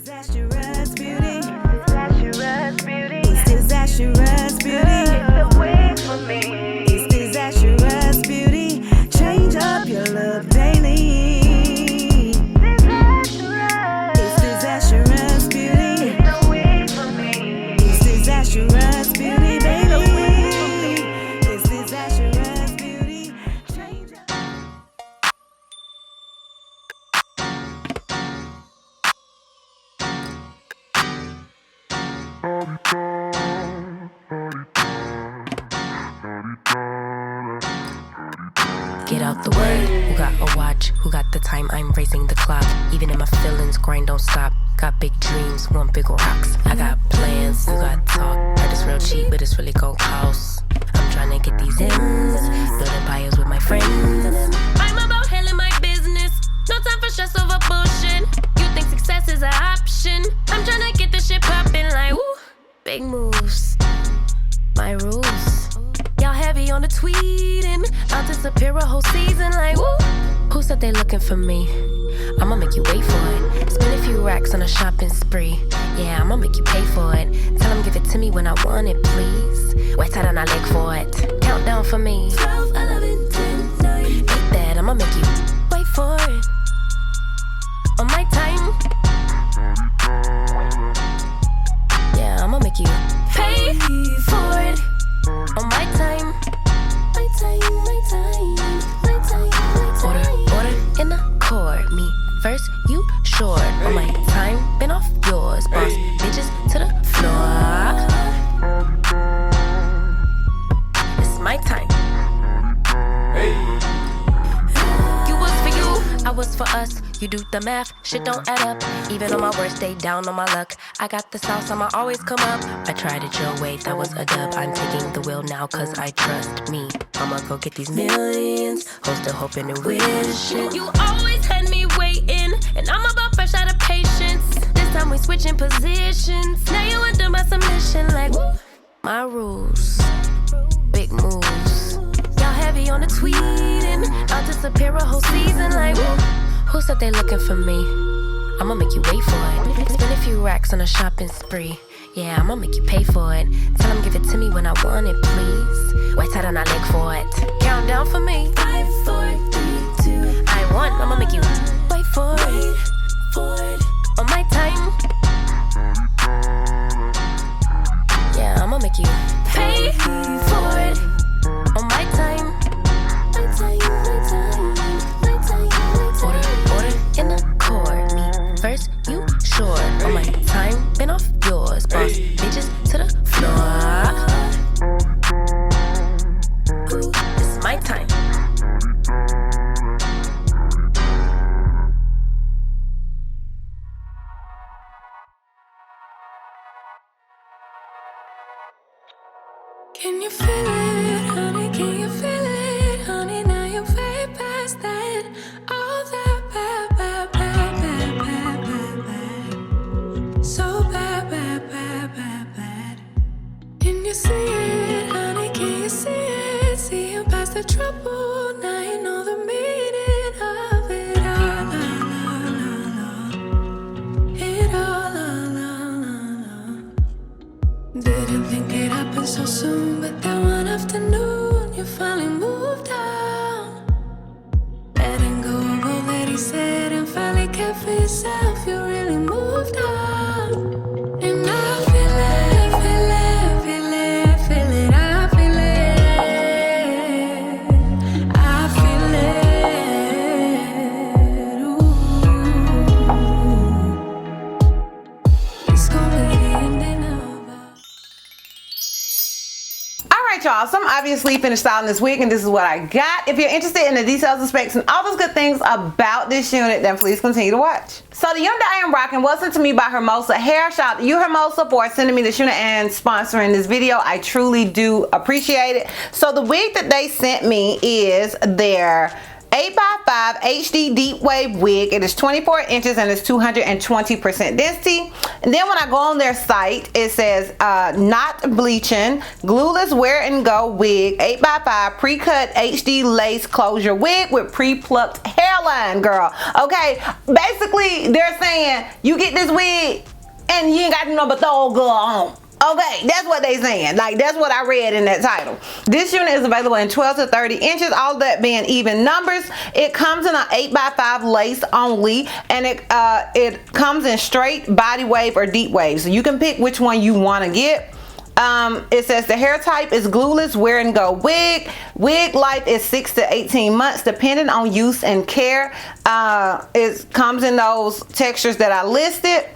Disastrous beauty. Disastrous beauty. It's disastrous beauty. It's the way for me. It's disastrous beauty. Change up your look daily. Disastrous. It's disastrous beauty. It's the way for me. It's disastrous beauty, baby. It's disastrous beauty. Change up. Get out the way. Who got a watch? Who got the time? I'm racing the clock. Even in my feelings, grind don't stop. Got big dreams, want big rocks. I got plans, you got talk. Heard it's real cheap, but it's really gon' cost. I'm trying to get these ends, building empires with my friends. I'm about handling my business. No time for stress over bullshit. You think success is an option? I'm trying to get this shit poppin' like woo. Big moves, my rules. Y'all heavy on the tweeting. I'll disappear a whole season like woo. Who said they looking for me? I'ma make you wait for it. Spend a few racks on a shopping spree. Yeah, I'ma make you pay for it. Tell them give it to me when I want it, please. Wait till I leg for it. Countdown for me. 12, 11, 10, 9. Ain't that I'ma make you wait for it. On my time. Yeah, I'ma make you pay for it. On my time. My time, my time, my time, my time. Order in accord. Me first, you short. On my time, been off yours. Boss bitches to the floor. It's my time. You was for you, I was for us. You do the math, shit don't add up. Even on my worst day, down on my luck. I got the sauce, I'ma always come up. I tried it your way, that was a dub. I'm taking the wheel now, cause I trust me. I'ma go get these millions. Hoes still hoping and wishing. You always had me waiting, and I'm about fresh out of patience. This time we switching positions. Now you under my submission, like woo. My rules, big moves. Y'all heavy on the tweeting. I'll disappear a whole season, like woo. Who said they looking for me? I'ma make you wait for it. Spend a few racks on a shopping spree. Yeah, I'ma make you pay for it. Tell them give it to me when I want it, please. Wait till I leg for it. Countdown for me. 5, 4, 3, 2. I want, I'ma make you wait for it. On my time. Yeah, I'ma make you pay for it. On my time. My time, my time, my time, my time. Order in accord. Me first, you short. On my time, been off yours. Boss bitches to the floor. Ooh, it's my time. Can you feel it, honey? Can you feel it, honey? Now you're way past that. All that bad, bad, bad, bad, bad, bad, bad. So bad, bad, bad, bad, bad. Can you see it, honey? Can you see it? See you past the trouble. Now you know the meaning of it all. It all. Didn't think it happened so soon, but that one afternoon you finally moved on. Letting go of all that he said and finally cared for yourself. You really moved on. And I feel it, feel it, feel it, feel it. I feel it, I feel it. Ooh. It's gonna be the ending of our. Alright y'all, so I'm obviously finished styling this wig and this is what I got. If you're interested in the details and specs and all those good things about this unit, then please continue to watch. So the unit I am rocking was sent to me by Hermosa Hair. Shout out to you, Hermosa, for sending me this unit and sponsoring this video. I truly do appreciate it. So the wig that they sent me is their 8x5 HD deep wave wig. It is 24 inches and it's 220% density. And then when I go on their site, it says not bleaching, glueless wear and go wig, 8x5 pre-cut HD lace closure wig with pre-plucked hairline, girl. Okay, basically they're saying you get this wig and you ain't got no but throw girl on. Okay, that's what they saying. Like, that's what I read in that title. This unit is available in 12 to 30 inches, all that being even numbers. It comes in an 8x5 lace only, and it comes in straight, body wave, or deep wave. So you can pick which one you want to get. It says the hair type is glueless wear and go wig. Wig life is 6 to 18 months depending on use and care. It comes in those textures that I listed.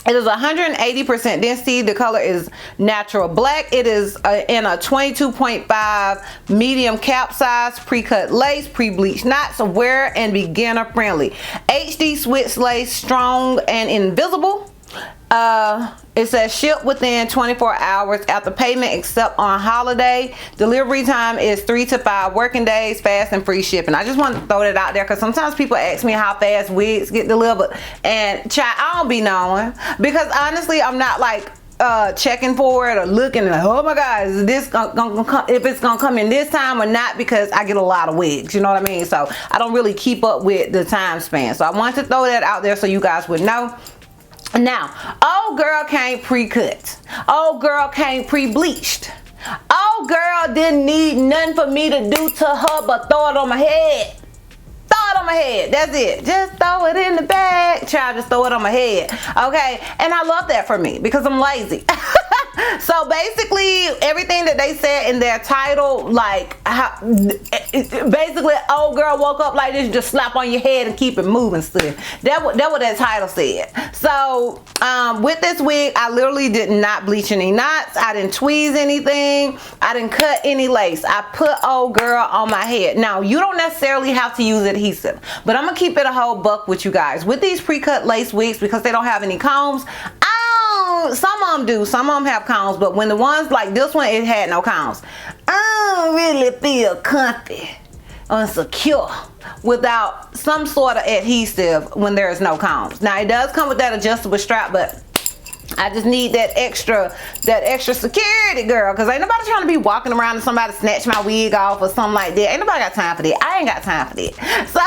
It is 180% density. The color is natural black. It is in a 22.5 medium cap size, pre-cut lace, pre-bleached knots, wear and beginner friendly. HD Swiss lace, strong and invisible. It says ship within 24 hours after payment except on holiday. Delivery time is 3 to 5 working days, fast and free shipping. I just want to throw that out there because sometimes people ask me how fast wigs get delivered, and child, I don't be knowing, because honestly I'm not like checking for it or looking like, oh my god, is this gonna come, if it's gonna come in this time or not, because I get a lot of wigs, you know what I mean? So I don't really keep up with the time span. So I wanted to throw that out there so you guys would know. Now, old girl can't pre-cut. Old girl can't pre-bleached. Old girl didn't need nothing for me to do to her but throw it on my head. Throw it on my head. That's it. Just throw it in the bag. Child, just throw it on my head. Okay? And I love that for me because I'm lazy. So basically, everything that they said in their title, like, basically, old girl woke up like this, just slap on your head and keep it moving still. That's what that title said. So, with this wig, I literally did not bleach any knots. I didn't tweeze anything. I didn't cut any lace. I put old girl on my head. Now, you don't necessarily have to use adhesive, but I'm going to keep it a whole buck with you guys. With these pre-cut lace wigs, because they don't have any combs, some of them do, some of them have combs, but when the ones like this one, it had no combs. I don't really feel comfy or secure without some sort of adhesive when there is no combs. Now it does come with that adjustable strap, but I just need that extra security, girl, because ain't nobody trying to be walking around and somebody snatch my wig off or something like that. Ain't nobody got time for that. I ain't got time for that. So,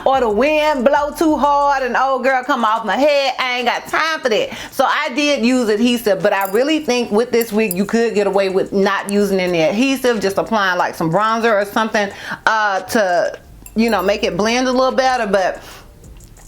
or the wind blow too hard and old girl come off my head. I ain't got time for that. So I did use adhesive, but I really think with this wig you could get away with not using any adhesive, just applying like some bronzer or something to, you know, make it blend a little better. But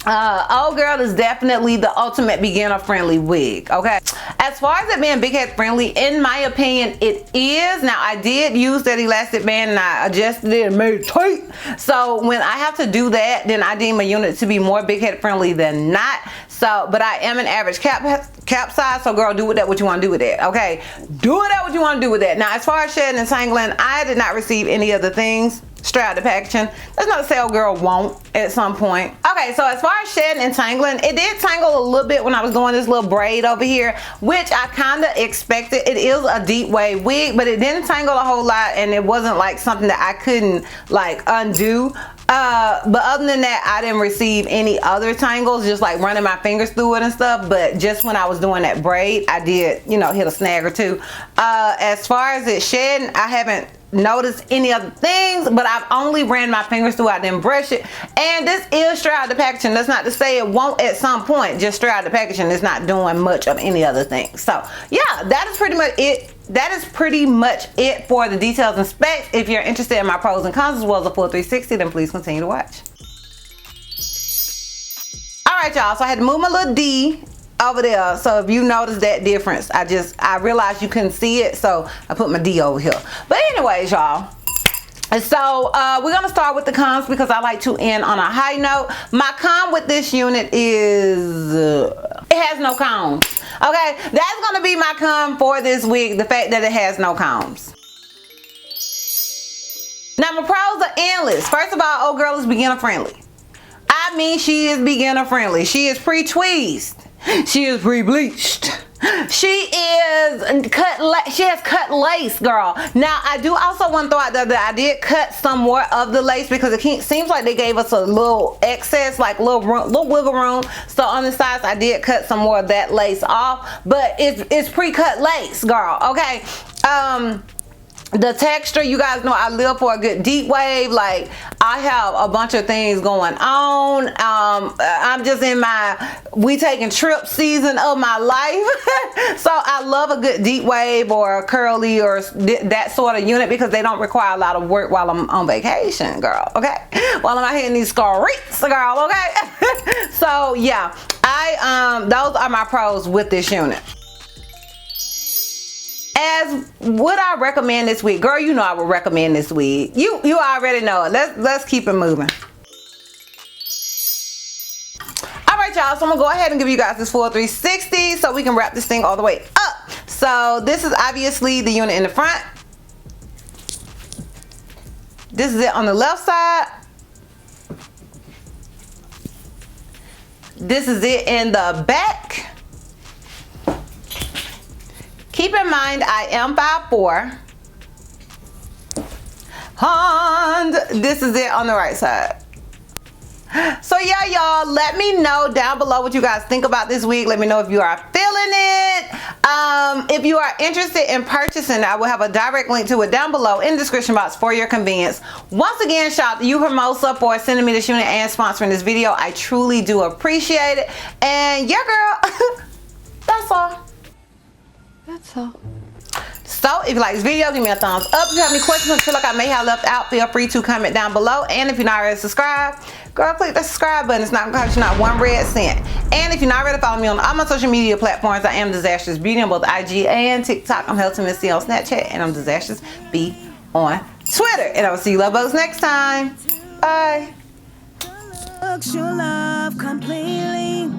old girl is definitely the ultimate beginner friendly wig. Okay, as far as it being big head friendly, in my opinion it is. Now I did use that elastic band and I adjusted it and made it tight, so when I have to do that, then I deem a unit to be more big head friendly than not. So, but I am an average cap size, so girl, do with that what you want to do with that. Okay, do with that what you want to do with that. Now as far as shedding and tangling, I did not receive any of the things straight out the packaging. That's not to say old girl won't at some point. Okay, so as far as shedding and tangling, it did tangle a little bit when I was doing this little braid over here, which I kind of expected. It is a deep wave wig, but it didn't tangle a whole lot, and it wasn't like something that I couldn't like undo. But other than that, I didn't receive any other tangles, just like running my fingers through it and stuff. But just when I was doing that braid, I did, you know, hit a snag or two. As far as it shedding, I haven't notice any other things, but I've only ran my fingers through. I didn't brush it, and this is straight out the packaging. That's not to say it won't at some point. Just straight out the packaging, it's not doing much of any other thing. So yeah, that is pretty much it. That is pretty much it for the details and specs. If you're interested in my pros and cons as well as a full 360, then please continue to watch. All right, y'all, so I had to move my little D over there, so if you notice that difference, I realized you couldn't see it, so I put my D over here. But anyways, y'all, so we're gonna start with the cons because I like to end on a high note. My con with this unit is it has no combs. Okay, that's gonna be my con for this wig, the fact that it has no combs. Now my pros are endless. First of all, old girl is beginner friendly. I mean, she is beginner friendly. She is pre-tweezed. She is pre-bleached. She is she has cut lace, girl. Now I do also want to throw out there that I did cut some more of the lace because it seems like they gave us a little excess, like little wiggle room. So on the sides I did cut some more of that lace off, but it's pre-cut lace, girl. Okay. The texture, you guys know I live for a good deep wave. Like, I have a bunch of things going on. I'm just in my we taking trip season of my life. So I love a good deep wave or a curly or that sort of unit because they don't require a lot of work while I'm on vacation, girl. Okay, while I'm out here in these streets, girl. Okay. So yeah, those are my pros with this unit. As would I recommend this wig? Girl, you know I would recommend this wig. You already know it. Let's keep it moving. Alright, y'all, so I'm gonna go ahead and give you guys this full 360 so we can wrap this thing all the way up. So this is obviously the unit in the front. This is it on the left side. This is it in the back. Keep in mind, I am 5'4". And this is it on the right side. So yeah, y'all, let me know down below what you guys think about this wig. Let me know if you are feeling it. If you are interested in purchasing, I will have a direct link to it down below in the description box for your convenience. Once again, shout out to you, Hermosa, for sending me this unit and sponsoring this video. I truly do appreciate it. And yeah, girl, that's all. That's all. So if you like this video, give me a thumbs up. If you have any questions or feel like I may have left out, feel free to comment down below. And if you're not already subscribed, girl, click the subscribe button. It's not gonna cost you not one red cent. And if you're not ready to follow me on all my social media platforms, I am Disastrous Beauty on both IG and TikTok. I'm Helton Missy on Snapchat, and I'm Disastrous B on Twitter. And I will see you love bugs next time. Bye. Your love completely.